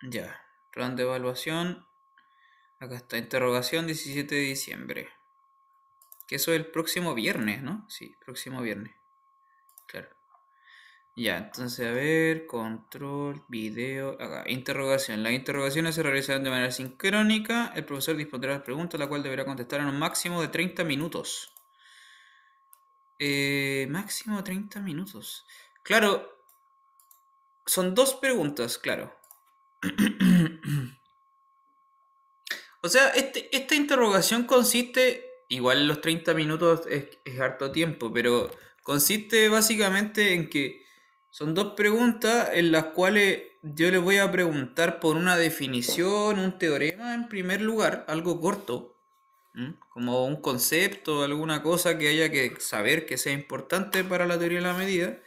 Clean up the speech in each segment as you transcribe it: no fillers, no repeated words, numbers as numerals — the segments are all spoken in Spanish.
Ya. Plan de evaluación. Acá está. Interrogación 17 de diciembre. Que eso es el próximo viernes, ¿no? Sí, próximo viernes. Claro. Ya, entonces a ver, control, video, acá, interrogación. Las interrogaciones se realizarán de manera sincrónica. El profesor dispondrá las preguntas, la cual deberá contestar en un máximo de 30 minutos. Máximo 30 minutos. Claro, son dos preguntas, claro. O sea, esta interrogación consiste, igual en los 30 minutos es harto tiempo, pero consiste básicamente en que son dos preguntas en las cuales yo le voy a preguntar por una definición, un teorema en primer lugar, algo corto, como un concepto, alguna cosa que haya que saber que sea importante para la teoría de la medida,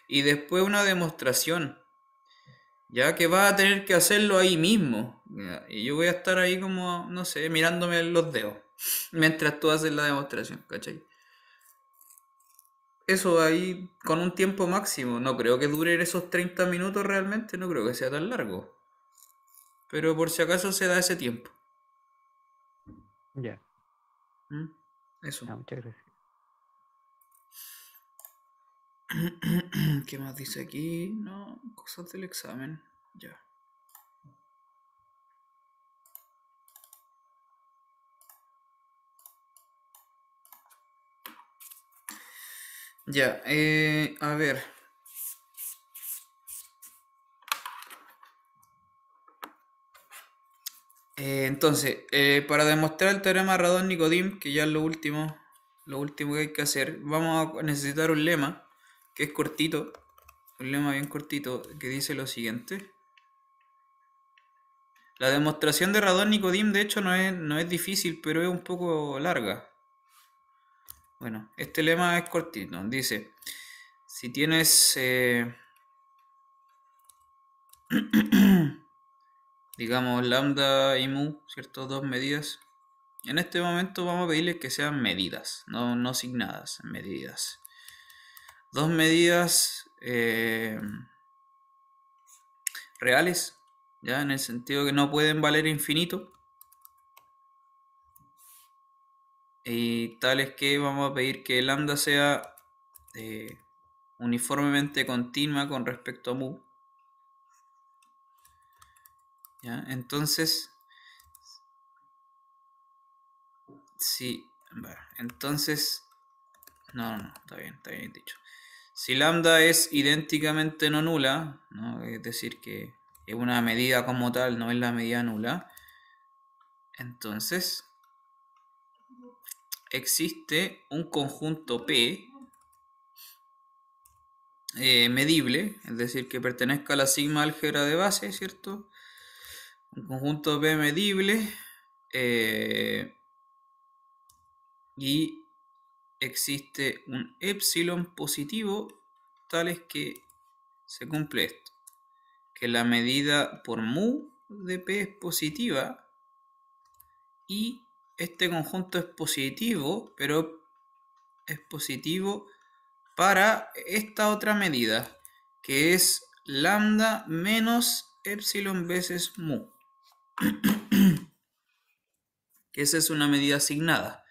y después una demostración ya que vas a tener que hacerlo ahí mismo. Ya, y yo voy a estar ahí como, no sé, mirándome los dedos mientras tú haces la demostración, ¿cachai? Eso ahí con un tiempo máximo. No creo que dure esos 30 minutos realmente, no creo que sea tan largo. Pero por si acaso se da ese tiempo. Ya, ¿Mm? Eso. muchas gracias. ¿Qué más dice aquí? No, cosas del examen. Ya. Ya, a ver. Entonces, para demostrar el teorema Radon-Nikodym, que ya es lo último que hay que hacer, vamos a necesitar un lema que es cortito, un lema bien cortito que dice lo siguiente. La demostración de Radon-Nikodym de hecho no es difícil, pero es un poco larga. Bueno, este lema es cortito, dice, si tienes, digamos, lambda y mu, ¿cierto? Dos medidas. En este momento vamos a pedirle que sean medidas, no asignadas, medidas. Dos medidas reales, ya en el sentido que no pueden valer infinito. Y tales que vamos a pedir que lambda sea uniformemente continua con respecto a mu. ¿Ya? Entonces, si, bueno, entonces, no, está bien dicho. Si lambda es idénticamente no nula, ¿no? Es decir, que es una medida como tal, no es la medida nula, entonces existe un conjunto P medible, es decir, que pertenezca a la sigma álgebra de base, ¿cierto? Un conjunto P medible y existe un epsilon positivo, tales que se cumple esto, que la medida por mu de P es positiva y este conjunto es positivo, pero es positivo para esta otra medida, que es lambda menos epsilon veces mu, que esa es una medida asignada,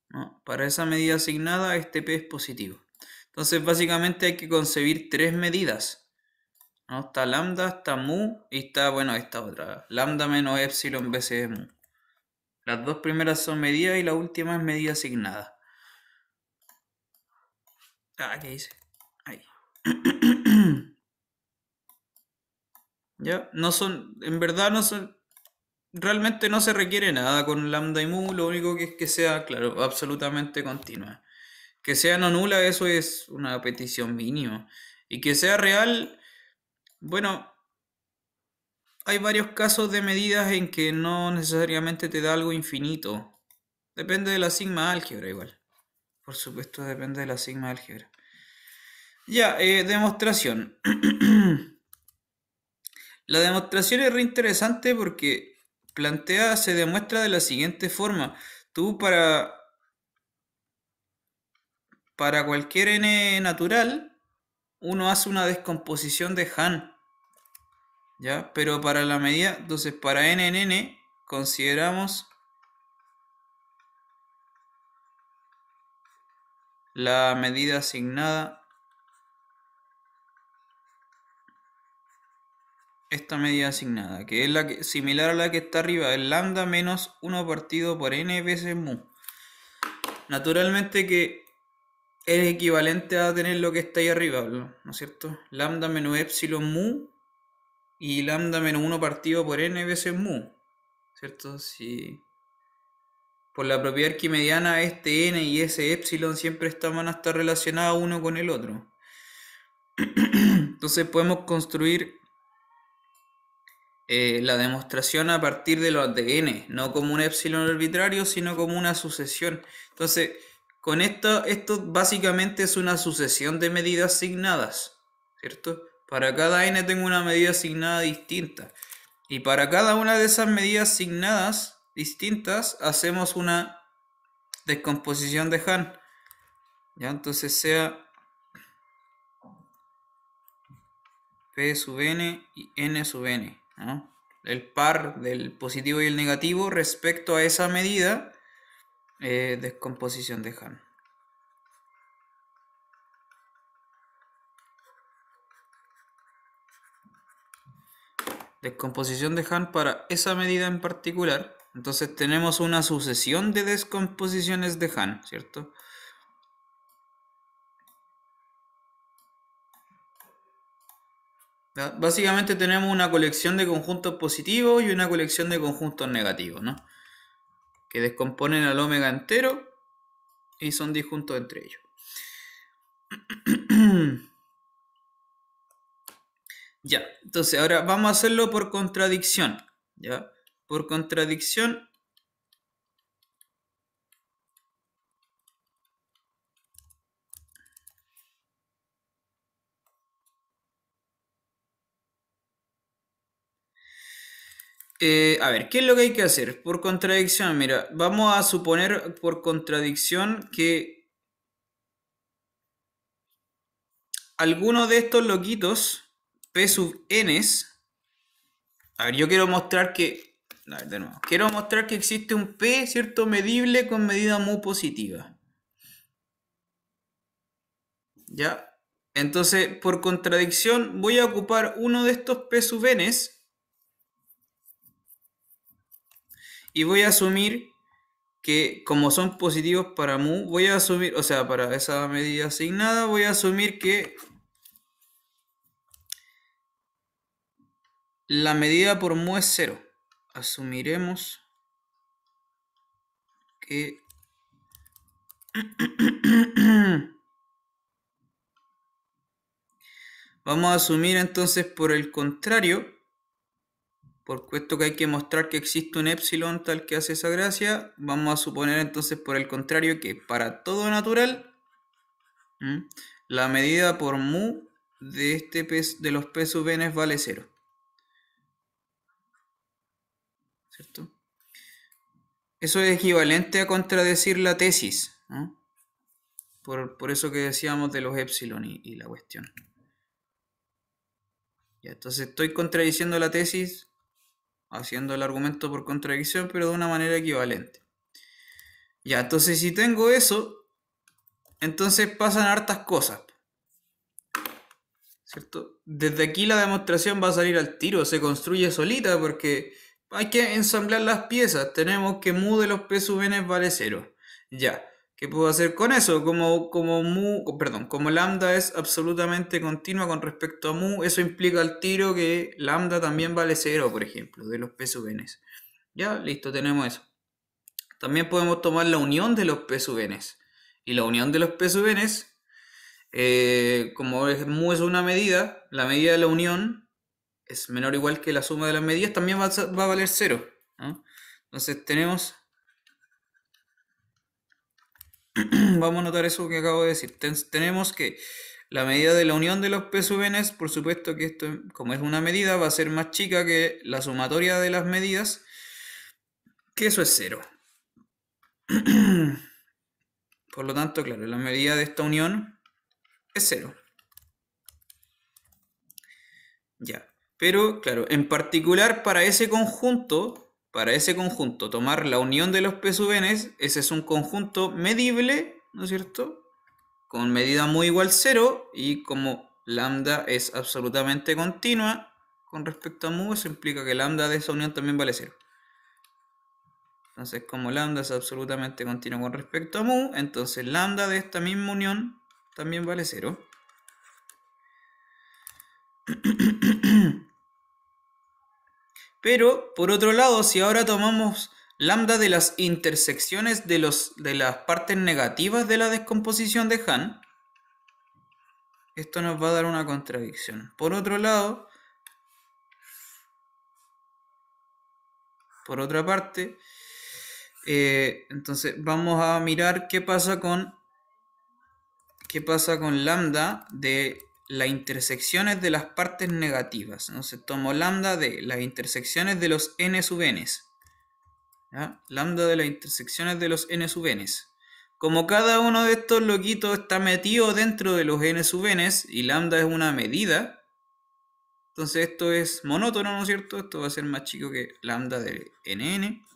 ¿no? Para esa medida asignada este P es positivo. Entonces básicamente hay que concebir tres medidas, ¿no? Está lambda, está mu y está, bueno, esta otra, lambda menos epsilon veces mu. Las dos primeras son medidas y la última es medida asignada. ¿Qué dice? Ahí. ¿Ya? No son, en verdad no son, realmente no se requiere nada con lambda y mu, lo único que es que sea, claro, absolutamente continua. Que sea no nula, eso es una petición mínima. Y que sea real, bueno, hay varios casos de medidas en que no necesariamente te da algo infinito. Depende de la sigma álgebra igual. Por supuesto, depende de la sigma álgebra. Ya, demostración. La demostración es re interesante porque se demuestra de la siguiente forma. Tú para cualquier n natural, uno hace una descomposición de Han, ¿ya? Pero para la medida, entonces para n en n consideramos la medida asignada, esta medida asignada, que es la que, similar a la que está arriba, el lambda menos 1 partido por n veces mu. Naturalmente que es equivalente a tener lo que está ahí arriba, ¿no es cierto? Lambda menos epsilon mu y lambda menos 1 partido por n veces mu, ¿cierto? Si por la propiedad arquimediana este n y ese epsilon siempre van a estar relacionados uno con el otro. Entonces podemos construir la demostración a partir de los de n, no como un epsilon arbitrario, sino como una sucesión. Entonces, con esto básicamente es una sucesión de medidas asignadas, ¿cierto? Para cada n tengo una medida asignada distinta. Y para cada una de esas medidas asignadas distintas hacemos una descomposición de Han. ¿Ya? Entonces sea P sub n y n sub n, ¿no? El par del positivo y el negativo respecto a esa medida, descomposición de Han. Descomposición de Han para esa medida en particular. Entonces tenemos una sucesión de descomposiciones de Han, ¿cierto? ¿Ya? Básicamente tenemos una colección de conjuntos positivos y una colección de conjuntos negativos, ¿no? Que descomponen al omega entero y son disjuntos entre ellos. Ya, entonces ahora vamos a hacerlo por contradicción, ¿ya? Por contradicción. A ver, ¿qué es lo que hay que hacer? Por contradicción, mira, vamos a suponer por contradicción que alguno de estos loquitos, P sub n, a ver, yo quiero mostrar que, a ver, de nuevo, quiero mostrar que existe un P, ¿cierto? Medible con medida mu positiva. ¿Ya? Entonces, por contradicción, voy a ocupar uno de estos P sub n y voy a asumir que como son positivos para mu, voy a asumir, o sea, para esa medida asignada, voy a asumir que la medida por mu es 0. Asumiremos que vamos a asumir entonces por el contrario, por puesto que hay que mostrar que existe un epsilon tal que hace esa gracia, vamos a suponer entonces por el contrario que para todo natural, la medida por mu de, de los P sub n vale 0. ¿Cierto? Eso es equivalente a contradecir la tesis, ¿no? Por eso que decíamos de los epsilon y la cuestión. Ya, entonces estoy contradiciendo la tesis, haciendo el argumento por contradicción, pero de una manera equivalente. Ya, entonces si tengo eso, entonces pasan hartas cosas, ¿cierto? Desde aquí la demostración va a salir al tiro, se construye solita porque hay que ensamblar las piezas. Tenemos que mu de los P sub n vale 0. Ya, ¿qué puedo hacer con eso? Como lambda es absolutamente continua con respecto a mu, eso implica al tiro que lambda también vale 0, por ejemplo, de los P sub n. Ya, listo, tenemos eso. También podemos tomar la unión de los P sub n. Y la unión de los P sub n, como mu es una medida, la medida de la unión es menor o igual que la suma de las medidas, también va a valer 0, ¿no? Entonces tenemos... Vamos a notar eso que acabo de decir. Tenemos que la medida de la unión de los P sub n, por supuesto que esto, como es una medida, va a ser más chica que la sumatoria de las medidas, que eso es 0. Por lo tanto, claro, la medida de esta unión es 0. Ya. Pero, claro, en particular para ese conjunto, tomar la unión de los p sub n, ese es un conjunto medible, ¿no es cierto? Con medida mu igual 0, y como lambda es absolutamente continua con respecto a mu, eso implica que lambda de esa unión también vale 0. Entonces, como lambda es absolutamente continuo con respecto a mu, entonces lambda de esta misma unión también vale 0. Pero, por otro lado, si ahora tomamos lambda de las intersecciones de las partes negativas de la descomposición de Hahn, esto nos va a dar una contradicción. Por otro lado, por otra parte, entonces vamos a mirar qué pasa con lambda de las intersecciones de las partes negativas. Entonces tomo lambda de las intersecciones de los n sub n. ¿Ya? Lambda de las intersecciones de los n sub n. Como cada uno de estos loquitos está metido dentro de los n sub n y lambda es una medida, entonces esto es monótono, ¿no es cierto? Esto va a ser más chico que lambda de nn.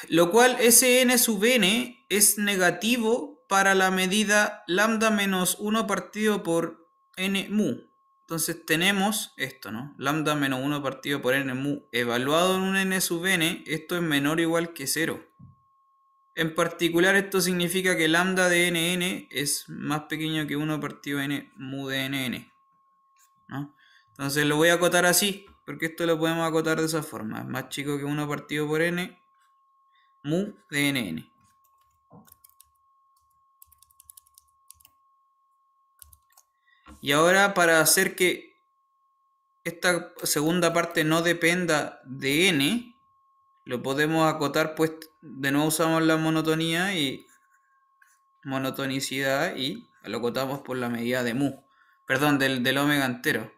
Lo cual ese n sub n es negativo para la medida lambda menos 1 partido por n mu. Entonces tenemos esto, ¿no? Lambda menos 1 partido por n mu evaluado en un n sub n, esto es menor o igual que 0. En particular esto significa que lambda de nn es más pequeño que 1 partido n mu de nn, ¿no? Entonces lo voy a acotar así, porque esto lo podemos acotar de esa forma. Es más chico que 1 partido por n mu de nn. Y ahora, para hacer que esta segunda parte no dependa de n, lo podemos acotar, pues de nuevo usamos la monotonía y monotonicidad y lo acotamos por la medida de mu, perdón, del omega entero.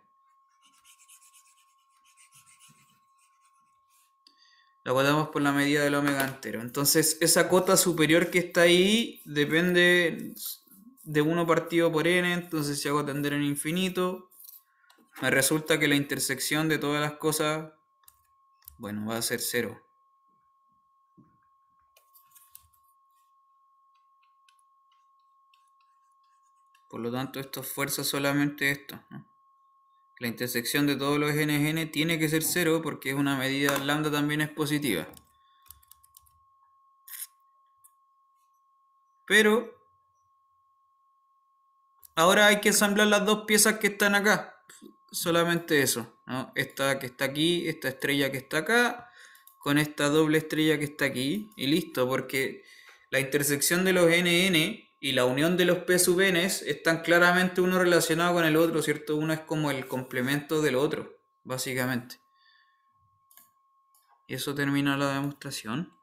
Lo acotamos por la medida del omega entero. Entonces esa cota superior que está ahí depende de 1 partido por n, entonces si hago tender en infinito, me resulta que la intersección de todas las cosas, bueno, va a ser 0. Por lo tanto, esto fuerza solamente esto, ¿no? La intersección de todos los n tiene que ser 0 porque es una medida, lambda también es positiva. Pero ahora hay que ensamblar las dos piezas que están acá. Solamente eso, ¿no? Esta que está aquí, esta estrella que está acá, con esta doble estrella que está aquí, y listo, porque la intersección de los NN y la unión de los P sub n están claramente uno relacionado con el otro, ¿cierto? Uno es como el complemento del otro, básicamente. Y eso termina la demostración.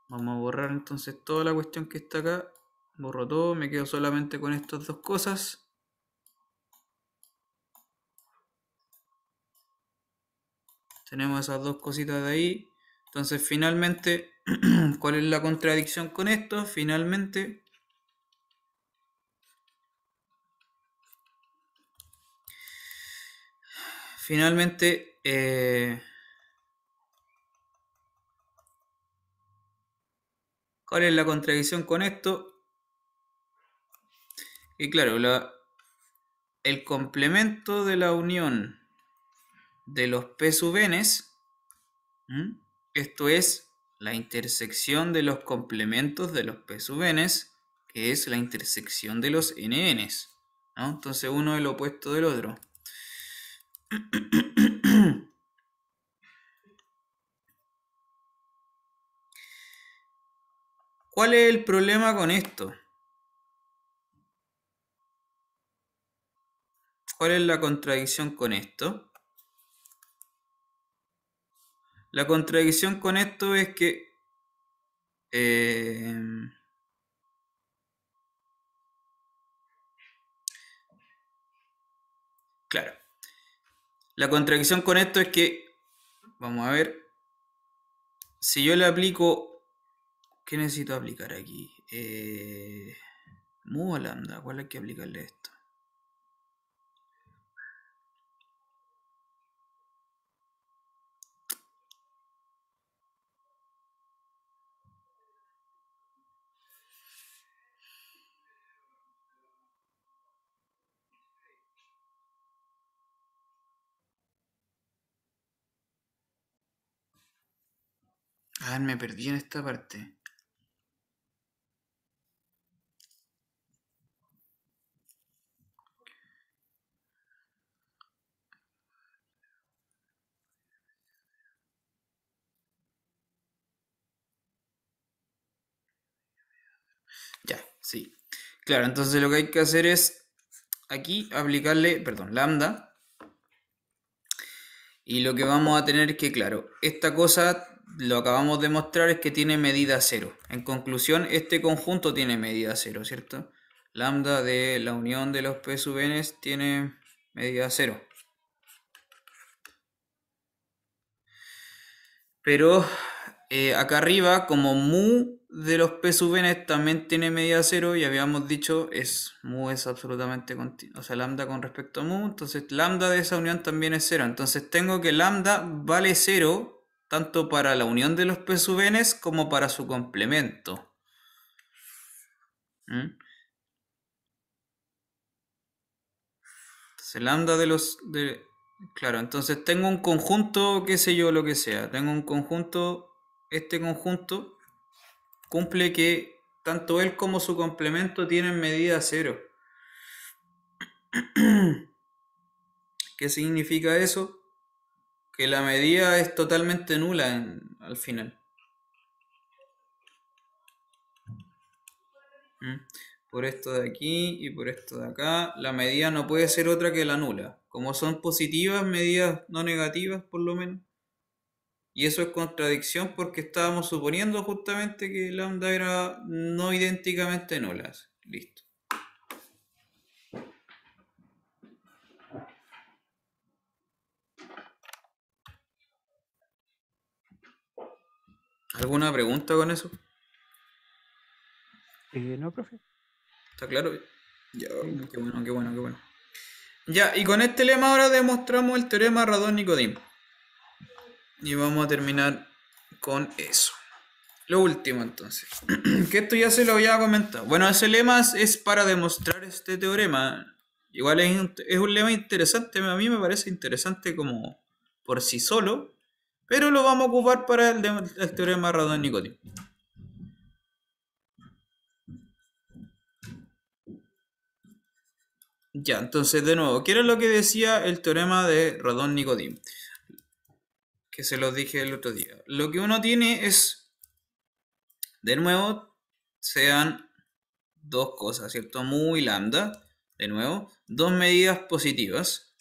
Vamos a borrar entonces toda la cuestión que está acá. Borro todo, me quedo solamente con estas dos cosas. Tenemos esas dos cositas de ahí. Entonces finalmente, ¿cuál es la contradicción con esto? Finalmente, ¿cuál es la contradicción con esto? Y claro, el complemento de la unión de los P sub n, esto es la intersección de los complementos de los P sub n, que es la intersección de los NN, ¿no? Entonces uno es el opuesto del otro. ¿Cuál es el problema con esto? ¿Cuál es la contradicción con esto? La contradicción con esto es que claro, la contradicción con esto es que, vamos a ver, si yo le aplico... ¿Qué necesito aplicar aquí? Mu o lambda, ¿cuál hay que aplicarle esto? Ah, me perdí en esta parte. Ya, sí. Claro, entonces lo que hay que hacer es aquí aplicarle, perdón, lambda. Y lo que vamos a tener que, claro, esta cosa lo acabamos de mostrar es que tiene medida cero. En conclusión, este conjunto tiene medida cero, ¿cierto? Lambda de la unión de los p sub n tiene medida cero. Pero acá arriba, como mu de los p sub n también tiene medida cero, y habíamos dicho, mu es absolutamente continuo, o sea, lambda con respecto a mu, entonces lambda de esa unión también es cero. Entonces tengo que lambda vale cero, tanto para la unión de los p sub n como para su complemento. ¿Mm? Entonces lambda de los... claro, entonces tengo un conjunto, qué sé yo, lo que sea. Tengo un conjunto, este conjunto cumple que tanto él como su complemento tienen medida cero. ¿Qué significa eso? Que la medida es totalmente nula al final. ¿Mm? Por esto de aquí y por esto de acá, la medida no puede ser otra que la nula. Como son positivas, medidas no negativas por lo menos. Y eso es contradicción porque estábamos suponiendo justamente que lambda era no idénticamente nulas. Listo. ¿Alguna pregunta con eso? No, profe. ¿Está claro? Ya, Sí. qué bueno, qué bueno, qué bueno. Ya, y con este lema ahora demostramos el teorema Radon-Nikodym. Y vamos a terminar con eso. Lo último entonces, que esto ya se lo había comentado. Bueno, ese lema es para demostrar este teorema. Igual es un lema interesante, a mí me parece interesante como por sí solo, pero lo vamos a ocupar para el teorema Radon-Nikodym. Ya, entonces de nuevo, ¿qué era lo que decía el teorema de Radon-Nikodym? Que se los dije el otro día. Lo que uno tiene es, de nuevo, sean dos cosas, ¿cierto? Mu y lambda, de nuevo, dos medidas positivas.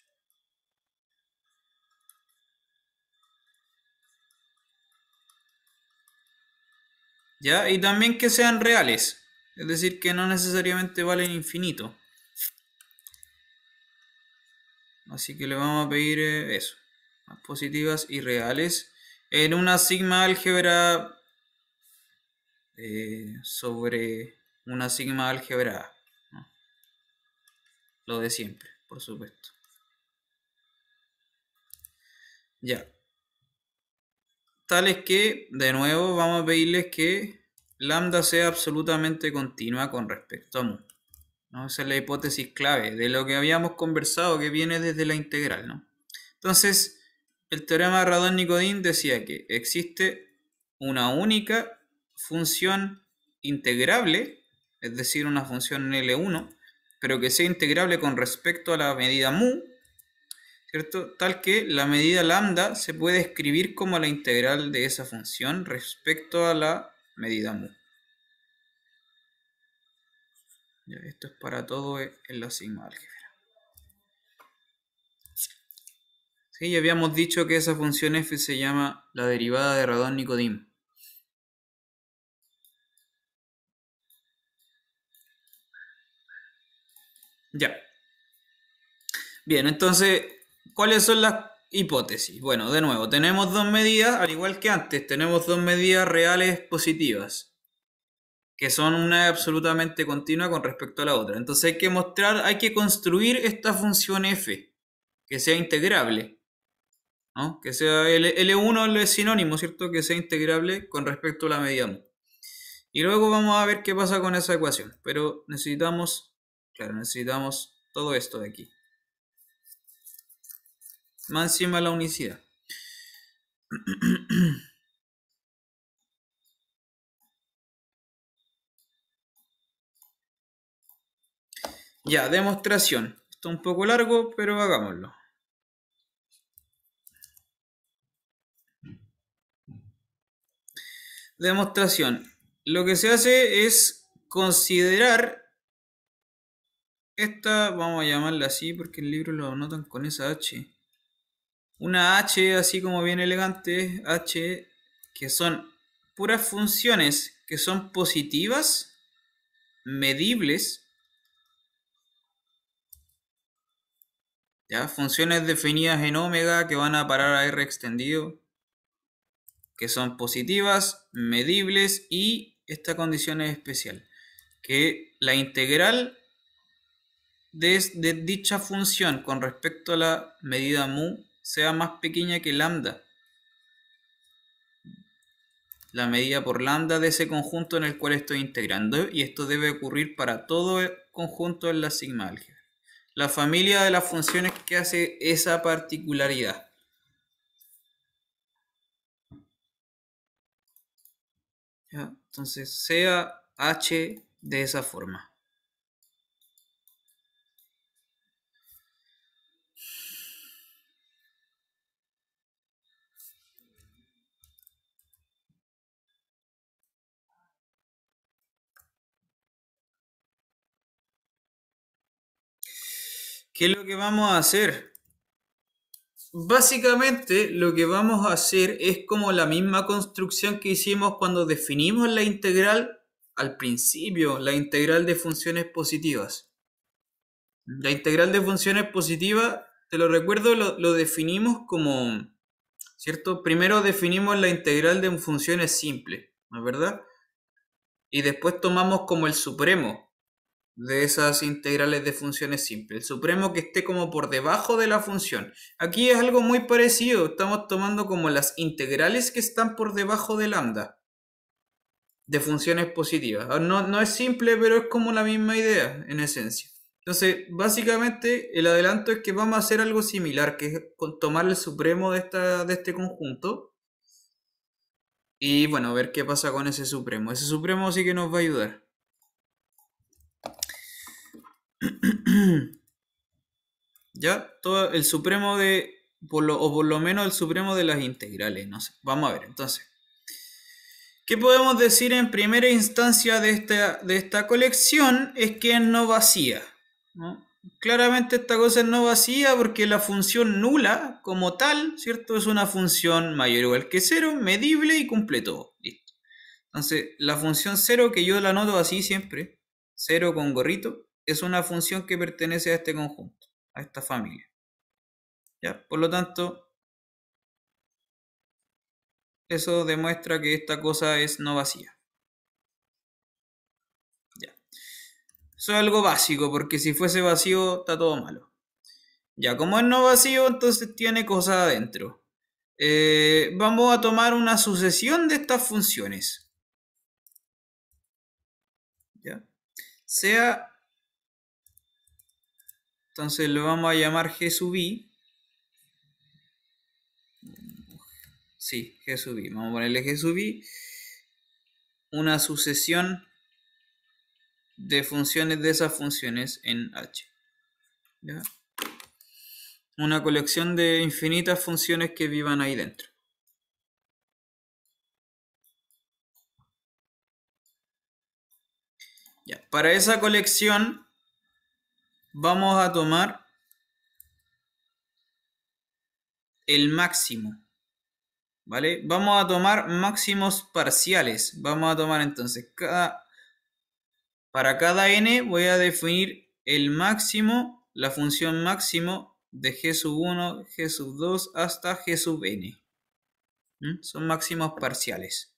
¿Ya? Y también que sean reales, es decir, que no necesariamente valen infinito. Así que le vamos a pedir eso, más positivas y reales, en una sigma álgebra sobre una sigma álgebra A, ¿no? Lo de siempre, por supuesto. Ya. Tales que, de nuevo, vamos a pedirles que lambda sea absolutamente continua con respecto a mu, ¿no? Esa es la hipótesis clave de lo que habíamos conversado, que viene desde la integral, ¿no? Entonces, el teorema de Radon-Nikodym decía que existe una única función integrable, es decir, una función en L1, pero que sea integrable con respecto a la medida mu, ¿cierto? Tal que la medida lambda se puede escribir como la integral de esa función respecto a la medida mu. Ya, esto es para todo en la sigma álgebra. Sí, ya habíamos dicho que esa función f se llama la derivada de Radon-Nikodym. Ya. Bien, entonces, ¿cuáles son las hipótesis. Bueno, de nuevo, tenemos dos medidas, al igual que antes, tenemos dos medidas reales positivas, que son una absolutamente continua con respecto a la otra. Entonces hay que construir esta función f, que sea integrable, ¿no? Que sea L1 es sinónimo, ¿cierto? Que sea integrable con respecto a la medida mu. Y luego vamos a ver qué pasa con esa ecuación. Pero necesitamos todo esto de aquí. Más encima la unicidad. Ya, demostración. Está un poco largo, pero hagámoslo. Demostración. Lo que se hace es considerar esta, vamos a llamarla así porque el libro lo anotan con esa H. Una H así como bien elegante, H, que son puras funciones que son positivas, medibles, ¿ya? Funciones definidas en omega que van a parar a R extendido, que son positivas, medibles, y esta condición es especial, que la integral de dicha función con respecto a la medida mu sea más pequeña que lambda, la medida por lambda de ese conjunto en el cual estoy integrando, y esto debe ocurrir para todo el conjunto en la sigma álgebra. La familia de las funciones que hace esa particularidad. ¿Ya? Entonces sea H de esa forma. ¿Qué es lo que vamos a hacer? Básicamente lo que vamos a hacer es como la misma construcción que hicimos cuando definimos la integral al principio, la integral de funciones positivas. La integral de funciones positivas, te lo recuerdo, lo definimos como, ¿cierto? Primero definimos la integral de funciones simples, ¿no es verdad? Y después tomamos como el supremo de esas integrales de funciones simples. El supremo que esté como por debajo de la función. Aquí es algo muy parecido. Estamos tomando como las integrales que están por debajo de lambda de funciones positivas. No es simple, pero es como la misma idea en esencia. Entonces, básicamente, el adelanto es que vamos a hacer algo similar, que es tomar el supremo de este conjunto y, bueno, ver qué pasa con ese supremo. Ese supremo sí que nos va a ayudar. Ya, todo el supremo de, por lo menos el supremo de las integrales, no sé. Vamos a ver, entonces. ¿Qué podemos decir en primera instancia de esta colección? Es que es no vacía, ¿no? Claramente esta cosa es no vacía porque la función nula como tal, ¿cierto? Es una función mayor o igual que 0, medible y cumple todo. Listo. Entonces, la función 0, que yo la anoto así siempre, 0 con gorrito, es una función que pertenece a este conjunto, a esta familia. ¿Ya? Por lo tanto, eso demuestra que esta cosa es no vacía. Ya. Eso es algo básico, porque si fuese vacío está todo malo. Ya, como es no vacío, entonces tiene cosas adentro. Vamos a tomar una sucesión de estas funciones. ¿Ya? Sea, entonces lo vamos a llamar G sub i. Sí, G sub i. Vamos a ponerle G sub i. Una sucesión de funciones de esas funciones en H. ¿Ya? Una colección de infinitas funciones que vivan ahí dentro. Ya, para esa colección vamos a tomar el máximo, ¿vale? Vamos a tomar máximos parciales. Vamos a tomar entonces para cada n voy a definir el máximo, la función máximo de G sub 1, G sub 2 hasta G sub n. Son máximos parciales.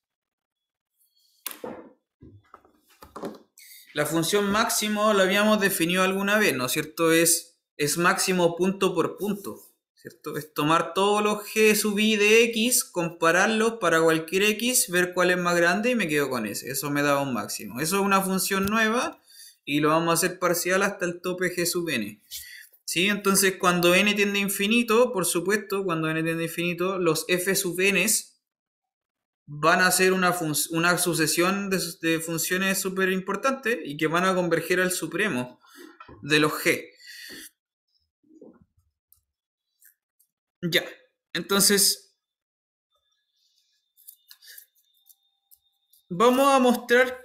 La función máximo la habíamos definido alguna vez, ¿no es cierto? Es máximo punto por punto, ¿cierto? Es tomar todos los G sub I de X, compararlos para cualquier X, ver cuál es más grande y me quedo con ese. Eso me da un máximo. Eso es una función nueva y lo vamos a hacer parcial hasta el tope G sub n. ¿Sí? Entonces cuando n tiende a infinito, por supuesto, cuando n tiende a infinito, los f sub n's van a ser una sucesión de funciones súper importantes y que van a converger al supremo de los g. Ya, entonces vamos a mostrar,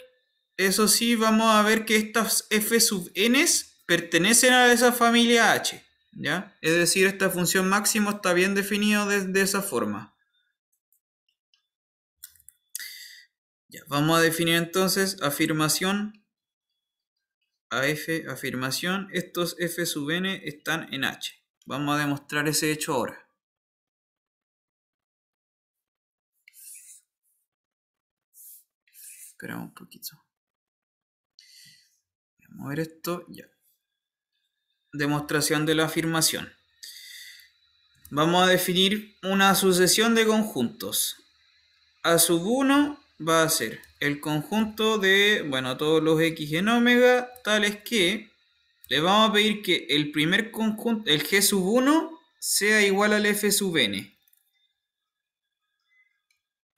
eso sí, vamos a ver que estas f sub n's pertenecen a esa familia h, ¿ya? Es decir, esta función máximo está bien definida de esa forma. Ya, vamos a definir entonces afirmación a f, afirmación, estos f sub n están en h. Vamos a demostrar ese hecho ahora. Espera un poquito. Voy a mover esto, ya. Demostración de la afirmación. Vamos a definir una sucesión de conjuntos. A sub 1 va a ser el conjunto de, bueno, todos los x en omega, tales que le vamos a pedir que el primer conjunto, el g sub 1, sea igual al f sub n.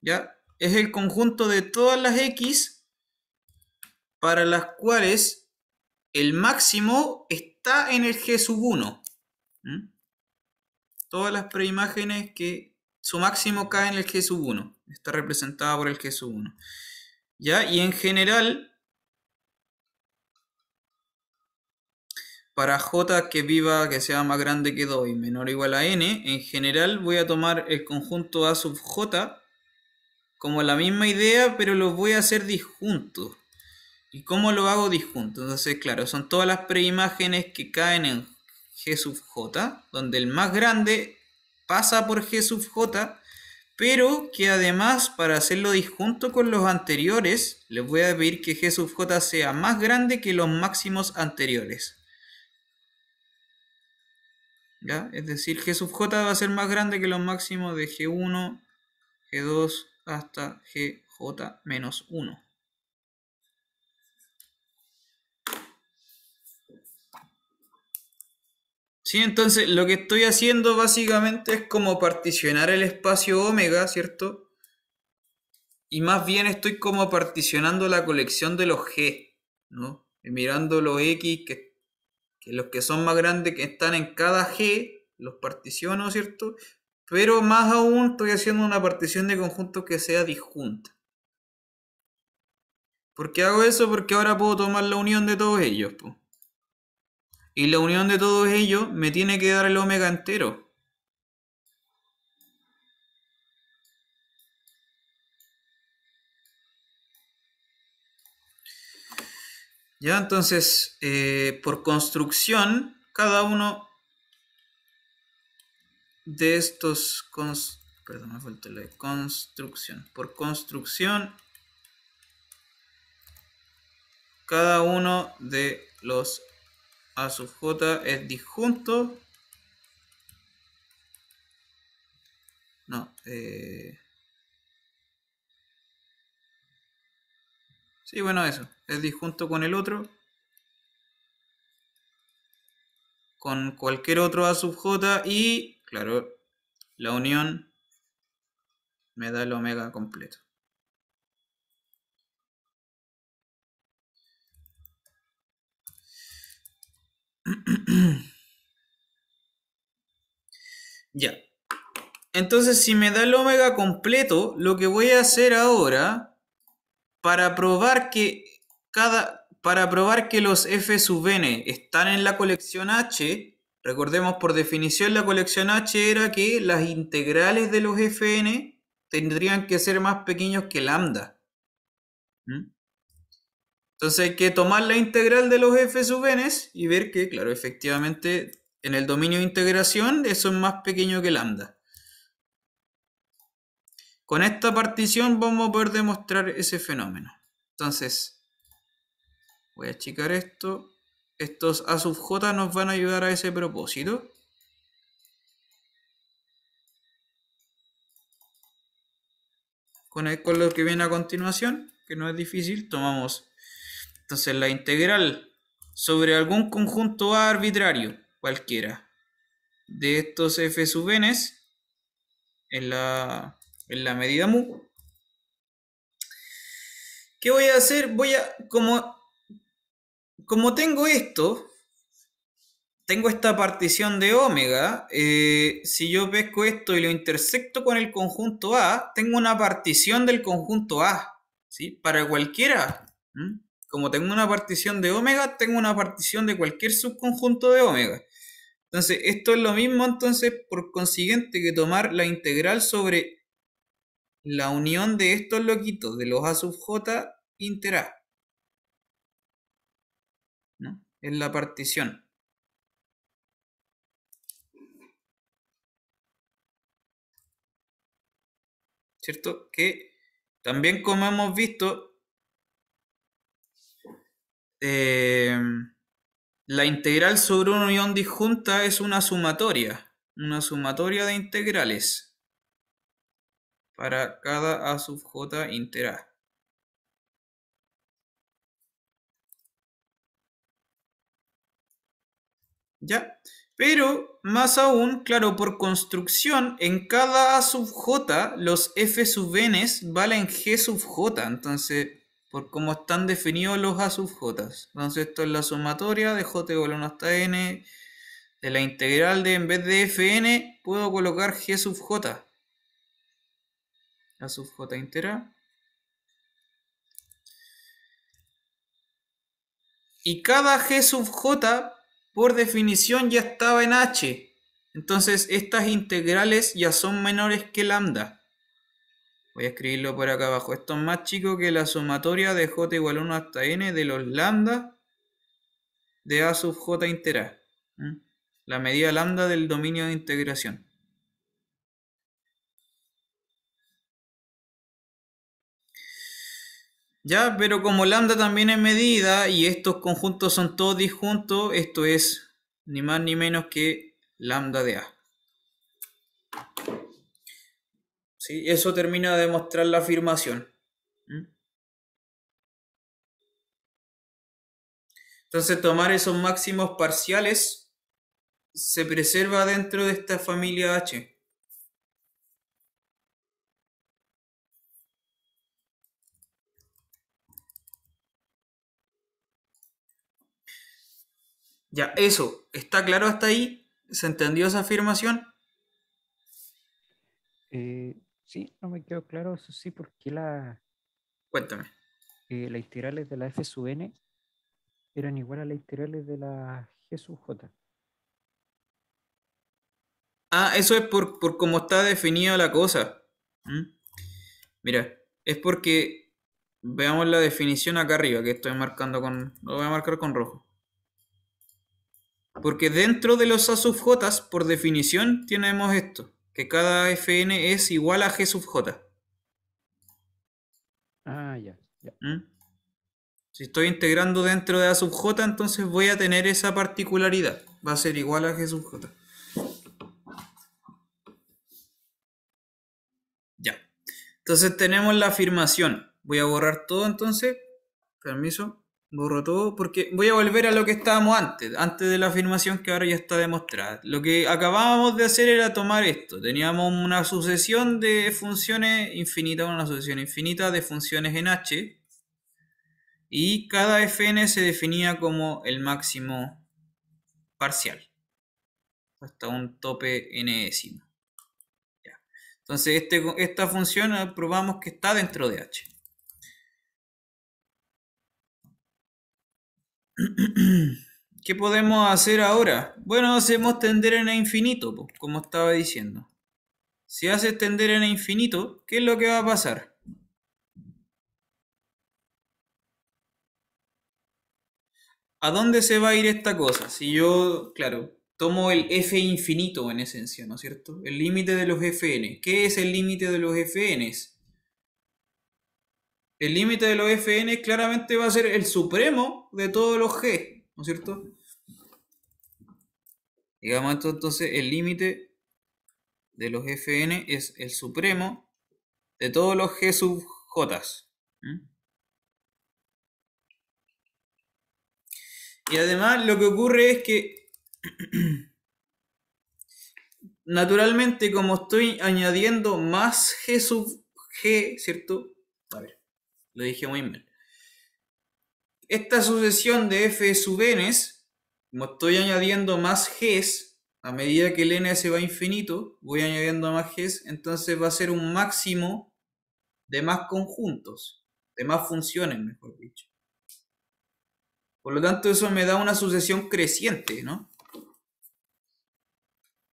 ¿Ya? Es el conjunto de todas las x para las cuales el máximo está en el g sub 1. Todas las preimágenes que su máximo cae en el g sub 1. Está representada por el g sub 1. ¿Ya? Y en general, para j que sea más grande que 2 y menor o igual a n, en general voy a tomar el conjunto a sub j como la misma idea, pero los voy a hacer disjuntos. ¿Y cómo lo hago disjunto? Entonces, claro, son todas las preimágenes que caen en G sub j, donde el más grande pasa por G sub j, pero que además, para hacerlo disjunto con los anteriores, les voy a pedir que G sub j sea más grande que los máximos anteriores. ¿Ya? Es decir, G sub j va a ser más grande que los máximos de G1, G2 hasta GJ menos 1. Sí, entonces lo que estoy haciendo básicamente es como particionar el espacio omega, ¿cierto? Y más bien estoy como particionando la colección de los G, ¿no? Y mirando los X, que los que son más grandes que están en cada G, los particiono, ¿cierto? Pero más aún estoy haciendo una partición de conjuntos que sea disjunta. ¿Por qué hago eso? Porque ahora puedo tomar la unión de todos ellos, pues. Y la unión de todos ellos me tiene que dar el omega entero. Ya, entonces, por construcción, cada uno de estos... Perdón, me faltó la construcción. Por construcción, cada uno de los A sub j es disjunto. No, sí, bueno, eso. Es disjunto con el otro. Con cualquier otro A sub j y, claro, la unión me da el omega completo. Ya. Entonces, si me da el omega completo, lo que voy a hacer ahora, para probar que los f sub n están en la colección H, recordemos por definición la colección H era que las integrales de los fn tendrían que ser más pequeños que lambda. Entonces hay que tomar la integral de los f sub n y ver que, claro, efectivamente En el dominio de integración, eso es más pequeño que lambda. Con esta partición vamos a poder demostrar ese fenómeno. Entonces, voy a achicar esto. Estos A sub j nos van a ayudar a ese propósito. Con lo que viene a continuación, que no es difícil, tomamos entonces la integral sobre algún conjunto A arbitrario, cualquiera, de estos f sub n's en la medida mu. ¿Qué voy a hacer? Como tengo esto, tengo esta partición de omega, si yo pesco esto y lo intersecto con el conjunto A, tengo una partición del conjunto A, ¿sí? Para cualquiera. Como tengo una partición de omega, tengo una partición de cualquier subconjunto de omega. Entonces, esto es lo mismo, entonces, por consiguiente, que tomar la integral sobre la unión de estos loquitos, de los A sub j inter A, ¿no? Es la partición. ¿Cierto? Que también, como hemos visto, la integral sobre una unión disjunta es una sumatoria de integrales para cada A sub j inter A. ¿Ya? Pero, más aún, claro, por construcción, en cada A sub j, los f sub n's valen g sub j. Entonces, por cómo están definidos los A sub j. Entonces, esto es la sumatoria de j igual a 1 hasta n. De la integral de, en vez de fn, puedo colocar g sub j. A sub j inter A. Y cada g sub j, por definición, ya estaba en h. Entonces, estas integrales ya son menores que lambda. Voy a escribirlo por acá abajo. Esto es más chico que la sumatoria de j igual a 1 hasta n de los lambda de a sub j inter A. La medida lambda del dominio de integración. Ya, pero como lambda también es medida y estos conjuntos son todos disjuntos, esto es ni más ni menos que lambda de A. ¿Sí? Eso termina de demostrar la afirmación. Entonces, tomar esos máximos parciales se preserva dentro de esta familia H. Ya, eso, ¿está claro hasta ahí? ¿Se entendió esa afirmación? Sí, no me quedó claro, eso sí, porque Cuéntame. las integrales de la f sub n eran igual a las integrales de la g sub j. Ah, eso es por cómo está definida la cosa. Mira, es porque veamos la definición acá arriba, que estoy marcando lo voy a marcar con rojo. Porque dentro de los A sub j, por definición, tenemos esto, que cada fn es igual a g sub j. Ah, ya, ya. Si estoy integrando dentro de A sub j, entonces voy a tener esa particularidad. Va a ser igual a g sub j. Ya. Entonces tenemos la afirmación. Voy a borrar todo entonces. Permiso. Borro todo porque voy a volver a lo que estábamos antes de la afirmación que ahora ya está demostrada. Lo que acabábamos de hacer era tomar esto. Teníamos una sucesión de funciones infinitas, una sucesión infinita de funciones en h. Y cada fn se definía como el máximo parcial. Hasta un tope n-ésimo. Entonces esta función probamos que está dentro de h. ¿Qué podemos hacer ahora? Bueno, hacemos tender n a infinito, como estaba diciendo. Si haces tender n a infinito, ¿qué es lo que va a pasar? ¿A dónde se va a ir esta cosa? Si yo, claro, tomo el f infinito en esencia, ¿no es cierto? El límite de los fn. ¿Qué es el límite de los fn's? El límite de los fn claramente va a ser el supremo de todos los g, ¿no es cierto? Digamos entonces el límite de los fn es el supremo de todos los g sub j. Y además lo que ocurre es que naturalmente como estoy añadiendo más g sub g, ¿cierto? A ver, lo dije muy mal. Esta sucesión de f sub n, como estoy añadiendo más g's, a medida que el n se va a infinito, voy añadiendo más g's, entonces va a ser un máximo de más conjuntos, de más funciones, mejor dicho. Por lo tanto, eso me da una sucesión creciente, ¿no?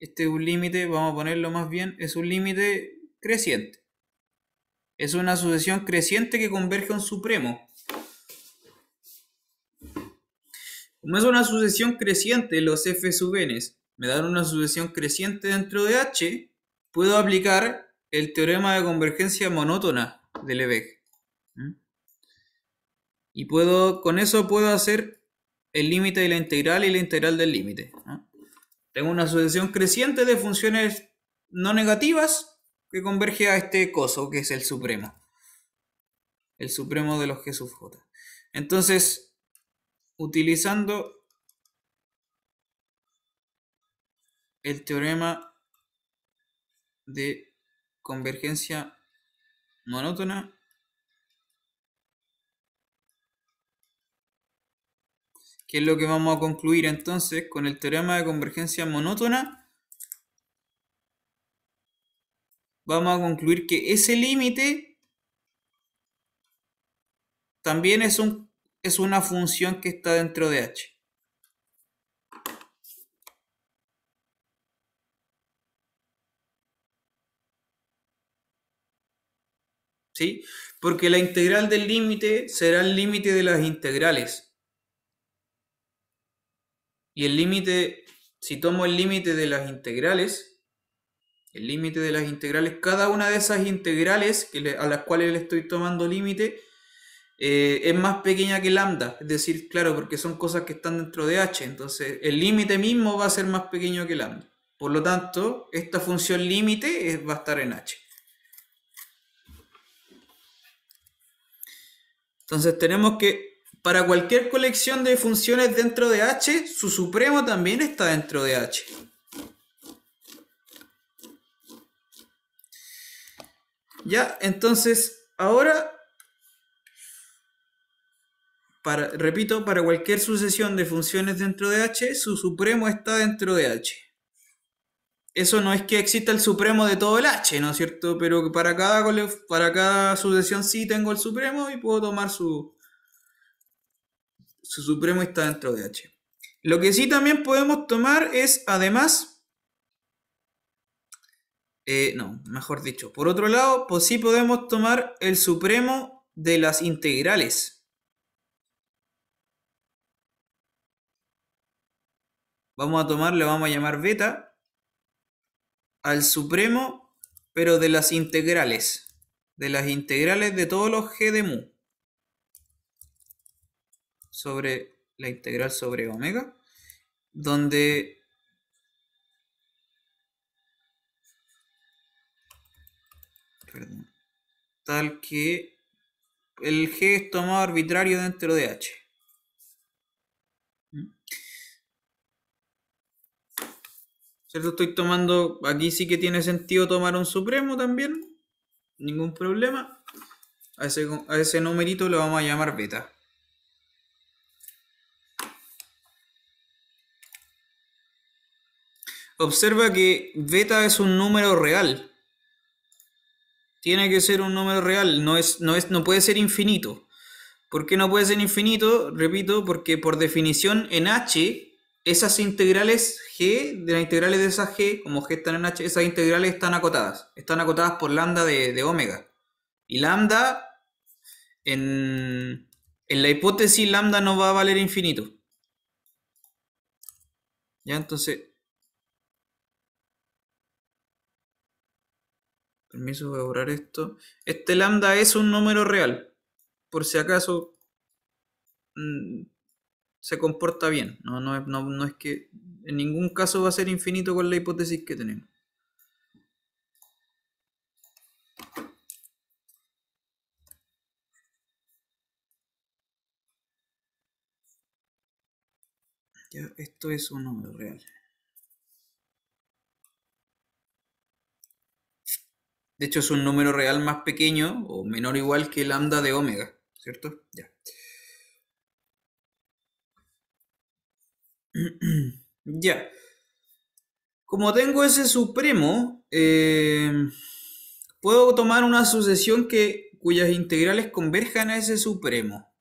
Este es un límite, vamos a ponerlo más bien, es un límite creciente. Es una sucesión creciente que converge a un supremo. Como es una sucesión creciente, los f sub n me dan una sucesión creciente dentro de H, puedo aplicar el teorema de convergencia monótona de Lebesgue. Y con eso puedo hacer el límite de la integral y la integral del límite. Tengo una sucesión creciente de funciones no negativas que converge a este coso, que es el supremo. El supremo de los g sub j. Entonces, utilizando el teorema de convergencia monótona, ¿qué es lo que vamos a concluir entonces con el teorema de convergencia monótona? Vamos a concluir que ese límite también es una función que está dentro de H. ¿Sí? Porque la integral del límite será el límite de las integrales. Y el límite, si tomo el límite de las integrales, cada una de esas integrales a las cuales le estoy tomando límite es más pequeña que lambda. Es decir, claro, porque son cosas que están dentro de H. Entonces, el límite mismo va a ser más pequeño que lambda. Por lo tanto, esta función límite va a estar en H. Entonces tenemos que para cualquier colección de funciones dentro de H, su supremo también está dentro de H. Ya, entonces ahora, repito, para cualquier sucesión de funciones dentro de H, su supremo está dentro de H. Eso no es que exista el supremo de todo el H, ¿no es cierto? Pero para cada sucesión sí tengo el supremo y puedo tomar su supremo está dentro de H. Lo que sí también podemos tomar es, además, mejor dicho, por otro lado, pues sí podemos tomar el supremo de las integrales. Le vamos a llamar beta al supremo, pero de las integrales de todos los g de mu sobre la integral sobre omega, donde tal que el g es tomado arbitrario dentro de H. ¿Cierto? Estoy tomando, aquí sí que tiene sentido tomar un supremo también, ningún problema. A ese numerito lo vamos a llamar beta. Observa que beta es un número real. Tiene que ser un número real, no puede ser infinito. ¿Por qué no puede ser infinito? Repito, porque por definición en H, esas integrales g, de las integrales de esas g, como g están en H, esas integrales están acotadas. Están acotadas por lambda de omega. Y lambda, en la hipótesis, lambda no va a valer infinito. Ya, entonces, Permiso, voy a borrar esto. Este lambda es un número real. Por si acaso se comporta bien. No es que en ningún caso va a ser infinito con la hipótesis que tenemos. Ya, esto es un número real. De hecho, es un número real más pequeño o menor o igual que lambda de omega, ¿cierto? Ya. Ya. Como tengo ese supremo, puedo tomar una sucesión cuyas integrales converjan a ese supremo.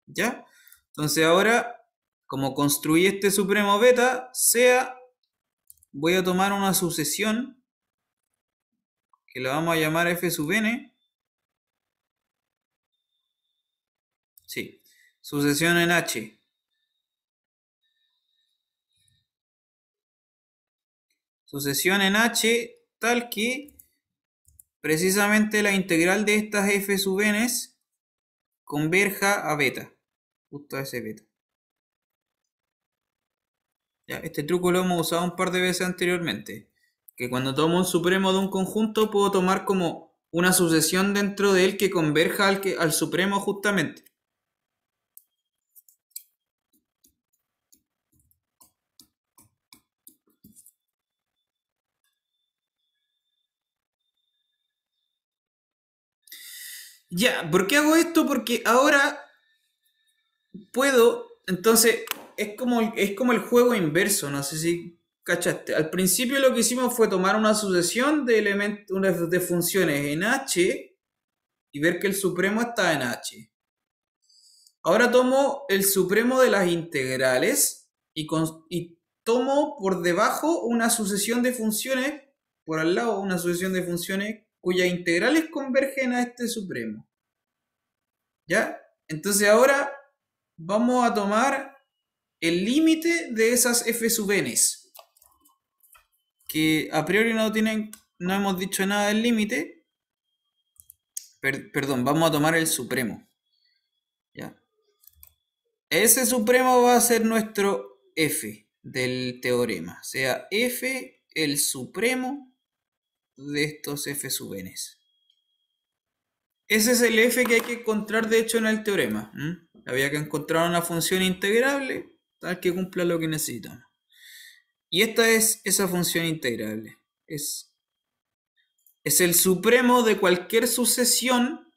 ¿Ya? Entonces ahora, como construí este supremo beta, voy a tomar una sucesión que la vamos a llamar f sub n. Sí, sucesión en h. Sucesión en h tal que precisamente la integral de estas f sub n converja a beta, justo a ese beta. Ya, este truco lo hemos usado un par de veces anteriormente, que cuando tomo un supremo de un conjunto puedo tomar como una sucesión dentro de él que converja al supremo justamente. Ya, ¿por qué hago esto? Porque ahora puedo, entonces, es como el juego inverso, no sé si cachaste. Al principio lo que hicimos fue tomar una sucesión de elementos, de funciones en H y ver que el supremo está en H. Ahora tomo el supremo de las integrales y tomo por debajo una sucesión de funciones, por al lado una sucesión de funciones cuyas integrales convergen a este supremo. ¿Ya? Entonces ahora vamos a tomar el límite de esas f sub n, que a priori no hemos dicho nada del límite. Perdón, vamos a tomar el supremo. ¿Ya? Ese supremo va a ser nuestro f del teorema, o sea, f el supremo de estos f sub n. Ese es el f que hay que encontrar de hecho en el teorema. Había que encontrar una función integrable tal que cumpla lo que necesitamos. Y esta es esa función integrable. Es el supremo de cualquier sucesión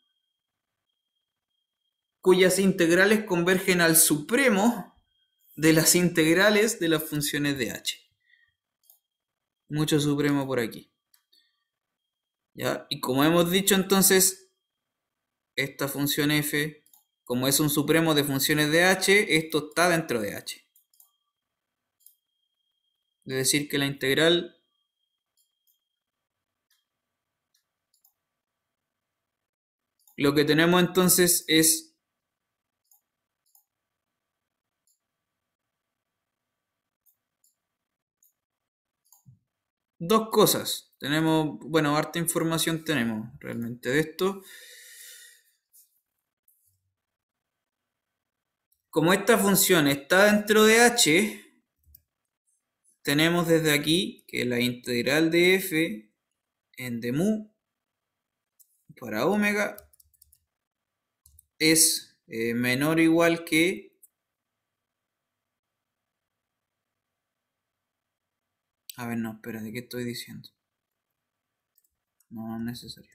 cuyas integrales convergen al supremo de las integrales de las funciones de h. Mucho supremo por aquí. ¿Ya? Y como hemos dicho entonces, esta función f, como es un supremo de funciones de h, esto está dentro de h. Es decir, que la integral lo que tenemos entonces es dos cosas. Tenemos, bueno, harta información tenemos realmente de esto. Como esta función está dentro de h, tenemos desde aquí que la integral de f en de mu para omega es menor o igual que a ver, no, espera, ¿de qué estoy diciendo? No es necesario.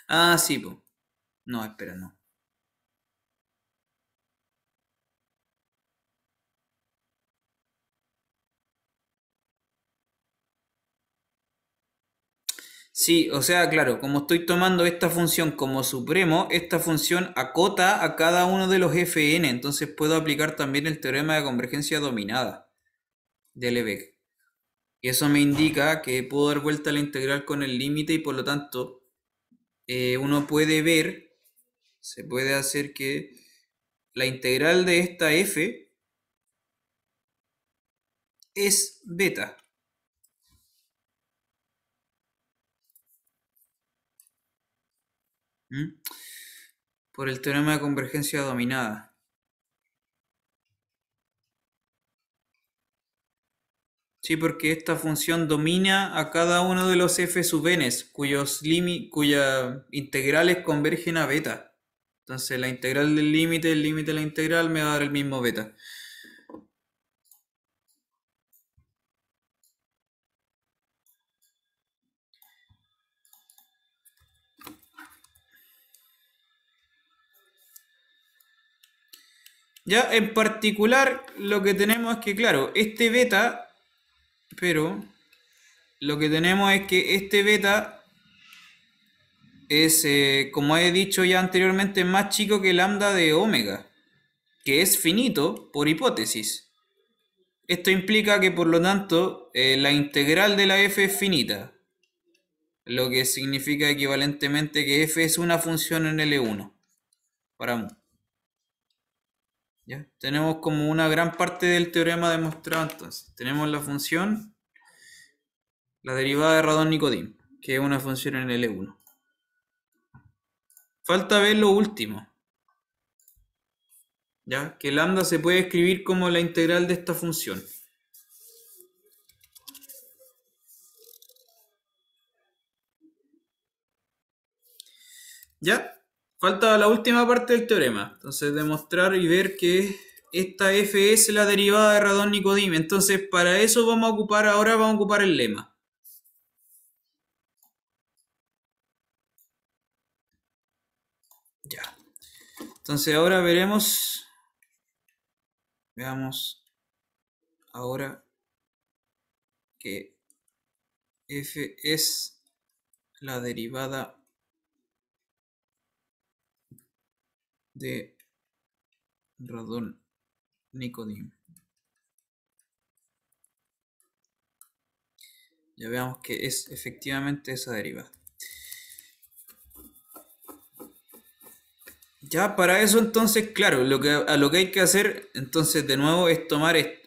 Ah, sí, pues. No, espera, no. Sí, o sea, claro, como estoy tomando esta función como supremo, esta función acota a cada uno de los fn, entonces puedo aplicar también el teorema de convergencia dominada de Lebesgue. Y eso me indica que puedo dar vuelta a la integral con el límite y por lo tanto uno puede ver, se puede hacer que la integral de esta f es beta. ¿Mm? Por el teorema de convergencia dominada. Sí, porque esta función domina a cada uno de los f sub n's cuyas integrales convergen a beta. Entonces la integral del límite, el límite de la integral me va a dar el mismo beta. Ya en particular lo que tenemos es que, claro, este beta, pero lo que tenemos es que este beta es, como he dicho ya anteriormente, más chico que lambda de omega, que es finito por hipótesis. Esto implica que por lo tanto la integral de la f es finita, lo que significa equivalentemente que f es una función en L1 para mu. ¿Ya? Tenemos como una gran parte del teorema demostrado entonces. Tenemos la función, la derivada de Radon-Nikodym, que es una función en L1. Falta ver lo último. ¿Ya? Que lambda se puede escribir como la integral de esta función. ¿Ya? Falta la última parte del teorema. Entonces demostrar y ver que esta f es la derivada de Radon-Nikodym. Entonces para eso vamos a ocupar el lema. Ya. Entonces ahora veamos ahora que f es la derivada de Radon-Nikodym. Ya veamos que es efectivamente esa derivada. Ya para eso entonces, claro, a lo que hay que hacer entonces de nuevo es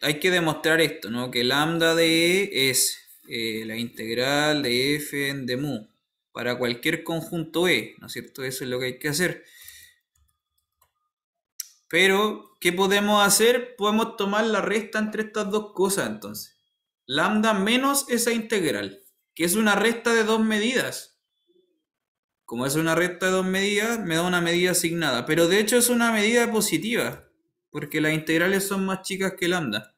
hay que demostrar esto, ¿no? Que lambda de E es la integral de f en de mu para cualquier conjunto E, ¿no es cierto? Eso es lo que hay que hacer. Pero, ¿qué podemos hacer? Podemos tomar la resta entre estas dos cosas entonces. Lambda menos esa integral, que es una resta de dos medidas. Como es una recta de dos medidas, me da una medida asignada. Pero de hecho es una medida positiva, porque las integrales son más chicas que lambda.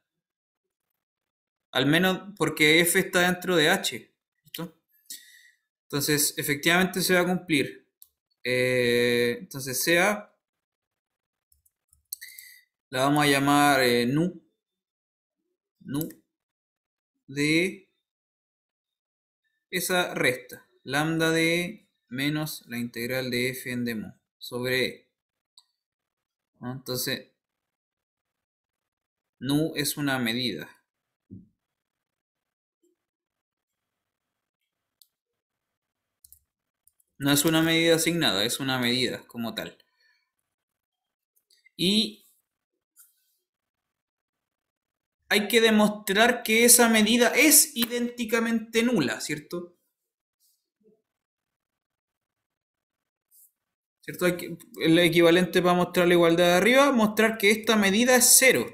Al menos porque f está dentro de h. ¿Listo? Entonces, efectivamente se va a cumplir. Entonces, sea, la vamos a llamar nu de esa resta. Lambda de menos la integral de f en d mu sobre e. ¿No? Entonces, nu es una medida. No es una medida asignada, es una medida como tal. Y hay que demostrar que esa medida es idénticamente nula, ¿cierto? ¿Cierto? El equivalente para mostrar la igualdad de arriba, mostrar que esta medida es cero.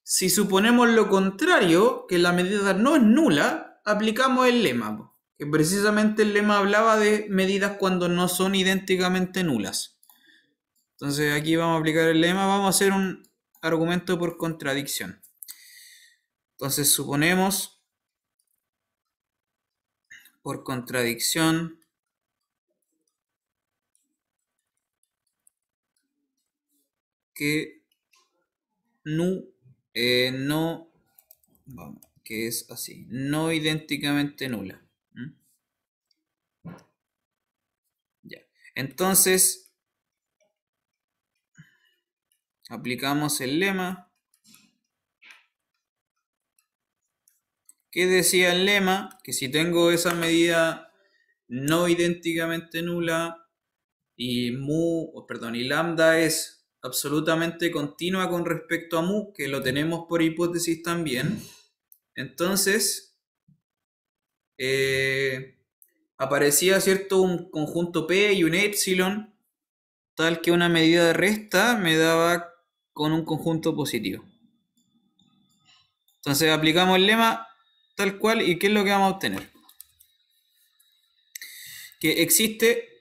Si suponemos lo contrario, que la medida no es nula, aplicamos el lema, que precisamente el lema hablaba de medidas cuando no son idénticamente nulas. Entonces aquí vamos a aplicar el lema, vamos a hacer un argumento por contradicción. Entonces suponemos por contradicción que nu no, vamos, que es así, no idénticamente nula. ¿Mm? Ya. Entonces aplicamos el lema ¿Qué decía el lema? Que si tengo esa medida no idénticamente nula y y lambda es absolutamente continua con respecto a mu, que lo tenemos por hipótesis también, entonces aparecía, ¿cierto?, un conjunto P y un epsilon, tal que una medida de resta me daba con un conjunto positivo. Entonces aplicamos el lema tal cual, y ¿qué es lo que vamos a obtener? Que existe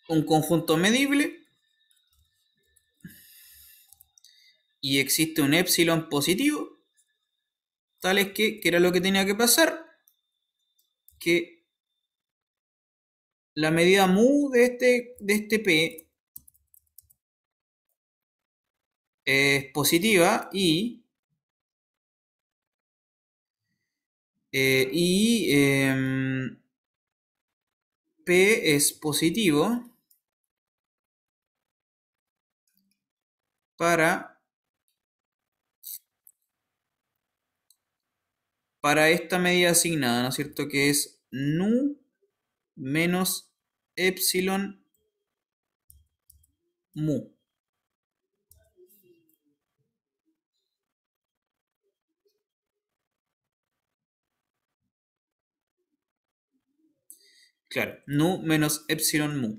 un conjunto medible y existe un epsilon positivo, tal es que, ¿qué era lo que tenía que pasar? Que la medida mu de este P es positiva P es positivo para esta medida asignada, ¿no es cierto? Que es nu menos epsilon mu. Claro, nu menos epsilon mu.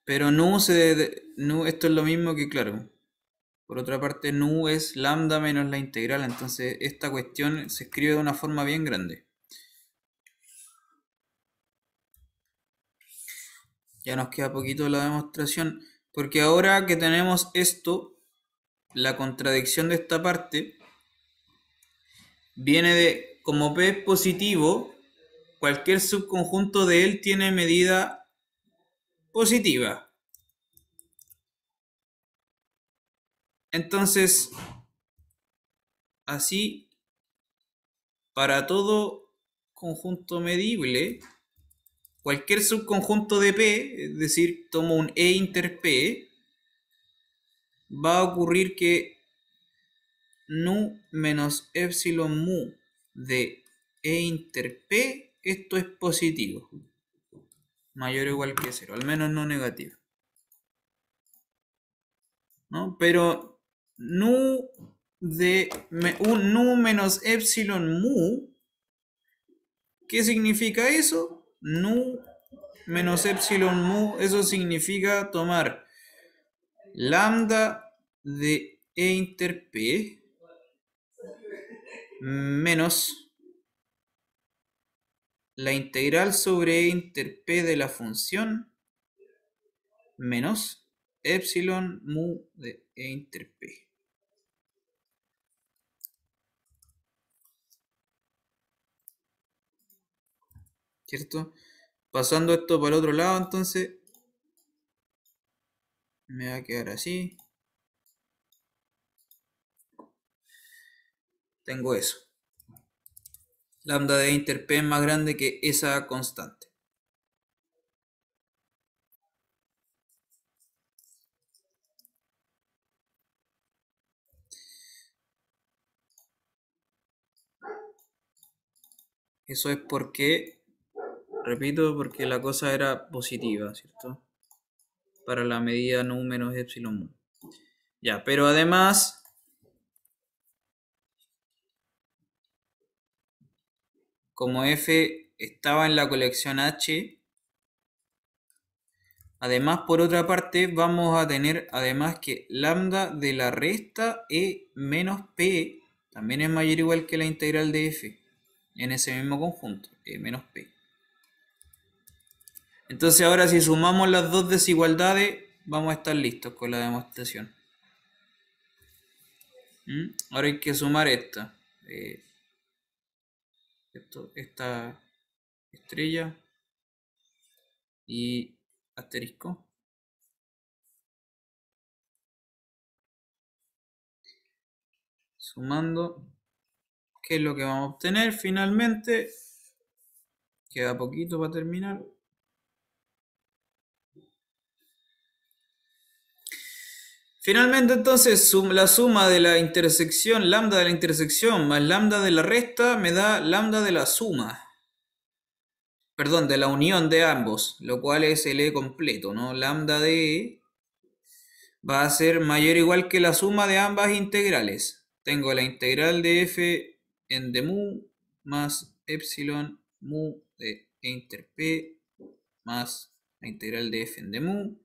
Pero nu, esto es lo mismo que, claro, por otra parte, nu es lambda menos la integral, entonces esta cuestión se escribe de una forma bien grande. Ya nos queda poquito la demostración, porque ahora que tenemos esto, la contradicción de esta parte viene de, como P es positivo, cualquier subconjunto de él tiene medida positiva. Entonces, así, para todo conjunto medible, cualquier subconjunto de P, es decir, tomo un E inter P, va a ocurrir que nu menos epsilon mu de E inter P, esto es positivo, mayor o igual que 0, al menos no negativo, ¿no? Pero nu nu menos epsilon mu, ¿qué significa eso? Nu menos epsilon mu, eso significa tomar lambda de E inter P menos la integral sobre E inter P de la función menos epsilon mu de E inter P. ¿Cierto? Pasando esto para el otro lado, entonces me va a quedar así. Tengo eso. Lambda de E inter P es más grande que esa constante. Eso es porque, repito, porque la cosa era positiva, ¿cierto? Para la medida nu menos epsilon mu. Ya, pero además, como F estaba en la colección H, además, por otra parte, vamos a tener además que lambda de la resta E menos P también es mayor o igual que la integral de F en ese mismo conjunto, E menos P. Entonces ahora si sumamos las dos desigualdades, vamos a estar listos con la demostración. Ahora hay que sumar esta. Esta estrella y asterisco. Sumando, ¿qué es lo que vamos a obtener finalmente? Queda poquito para terminar. Finalmente, entonces, la suma de la intersección, lambda de la intersección más lambda de la resta me da lambda de la suma. Perdón, de la unión de ambos, lo cual es el E completo, ¿no? Lambda de E va a ser mayor o igual que la suma de ambas integrales. Tengo la integral de f en de mu más epsilon mu de e inter p más la integral de f en de mu.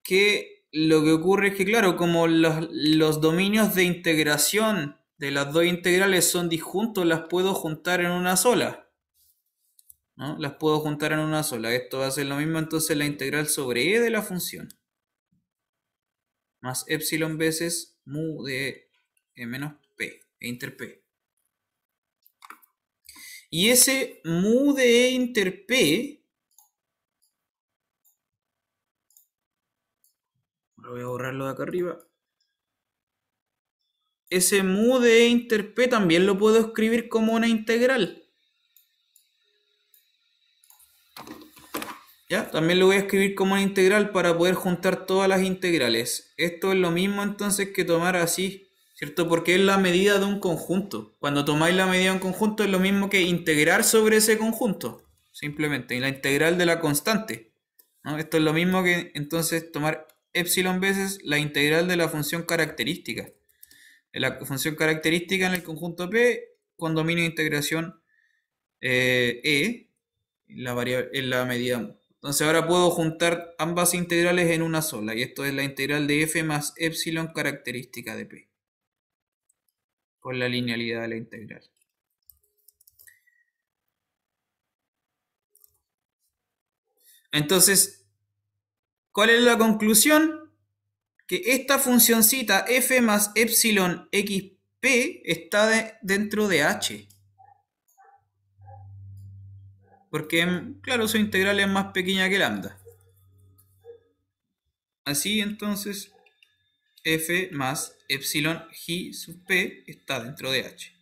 Que lo que ocurre es que, claro, como los dominios de integración de las dos integrales son disjuntos, las puedo juntar en una sola. ¿No? Las puedo juntar en una sola. Esto va a ser lo mismo entonces la integral sobre e de la función. Más epsilon veces mu de e menos p, e inter p. Y ese mu de e inter p, lo voy a borrarlo de acá arriba. Ese mu de e inter p también lo puedo escribir como una integral. ¿Ya? También lo voy a escribir como una integral para poder juntar todas las integrales. Esto es lo mismo entonces que tomar así, ¿cierto? Porque es la medida de un conjunto. Cuando tomáis la medida de un conjunto es lo mismo que integrar sobre ese conjunto, simplemente. Y la integral de la constante, ¿no? Esto es lo mismo que entonces tomar epsilon veces la integral de la función característica. De la función característica en el conjunto P con dominio de integración E en la medida. Entonces ahora puedo juntar ambas integrales en una sola. Y esto es la integral de f más epsilon característica de p. Por la linealidad de la integral. Entonces, ¿cuál es la conclusión? Que esta funcioncita f más epsilon xp está dentro de h. Porque, claro, su integral es más pequeña que lambda. Así entonces, f más epsilon g sub p está dentro de h.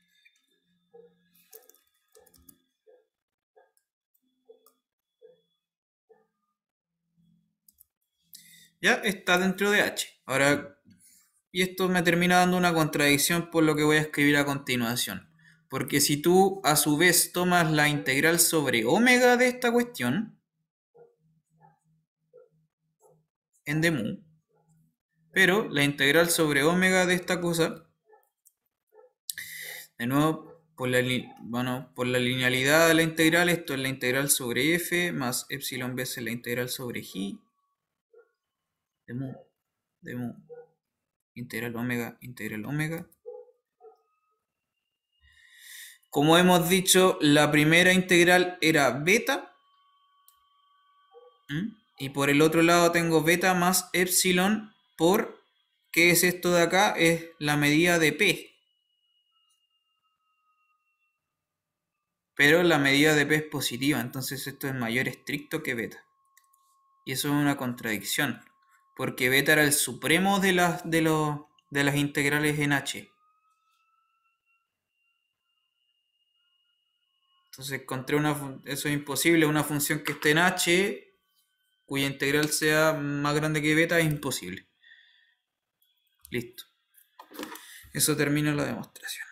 Ya está dentro de h. Ahora, y esto me termina dando una contradicción por lo que voy a escribir a continuación. Porque si tú a su vez tomas la integral sobre omega de esta cuestión, en de mu, pero la integral sobre omega de esta cosa, de nuevo, por la linealidad de la integral, esto es la integral sobre f más epsilon veces la integral sobre g, de mu, integral omega. Como hemos dicho, la primera integral era beta. Y por el otro lado tengo beta más epsilon por, ¿qué es esto de acá? Es la medida de p. Pero la medida de p es positiva, entonces esto es mayor estricto que beta. Y eso es una contradicción, porque beta era el supremo de las integrales en h. Entonces encontré eso es imposible, una función que esté en h cuya integral sea más grande que beta es imposible. Listo. Eso termina la demostración.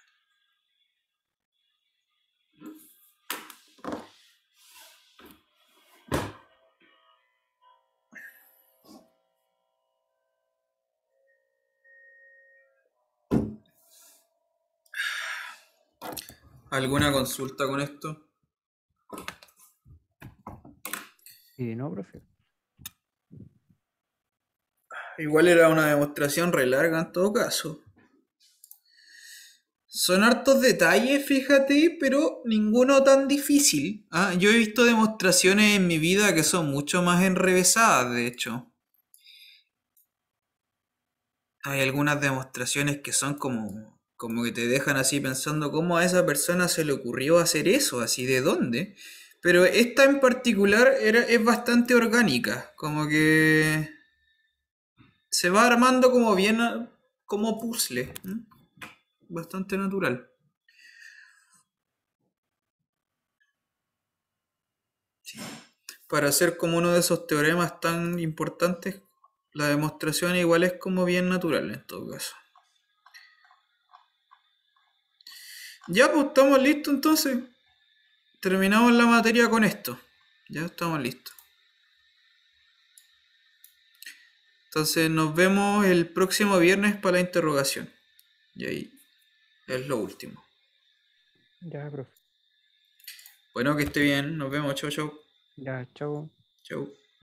¿Alguna consulta con esto? No, profe. Igual era una demostración re larga en todo caso. Son hartos detalles, fíjate, pero ninguno tan difícil. Yo he visto demostraciones en mi vida que son mucho más enrevesadas, de hecho. Hay algunas demostraciones que son como que te dejan así pensando cómo a esa persona se le ocurrió hacer eso, así de dónde. Pero esta en particular es bastante orgánica, como que se va armando como bien, como puzzle, ¿m? Bastante natural. Sí. Para hacer como uno de esos teoremas tan importantes La demostración igual es como bien natural en todo caso. Ya, pues estamos listos entonces. Terminamos la materia con esto. Ya estamos listos. Entonces nos vemos el próximo viernes para la interrogación. Y ahí es lo último. Ya, profe. Bueno, que esté bien. Nos vemos. Chau, chau. Ya, chao. Chau.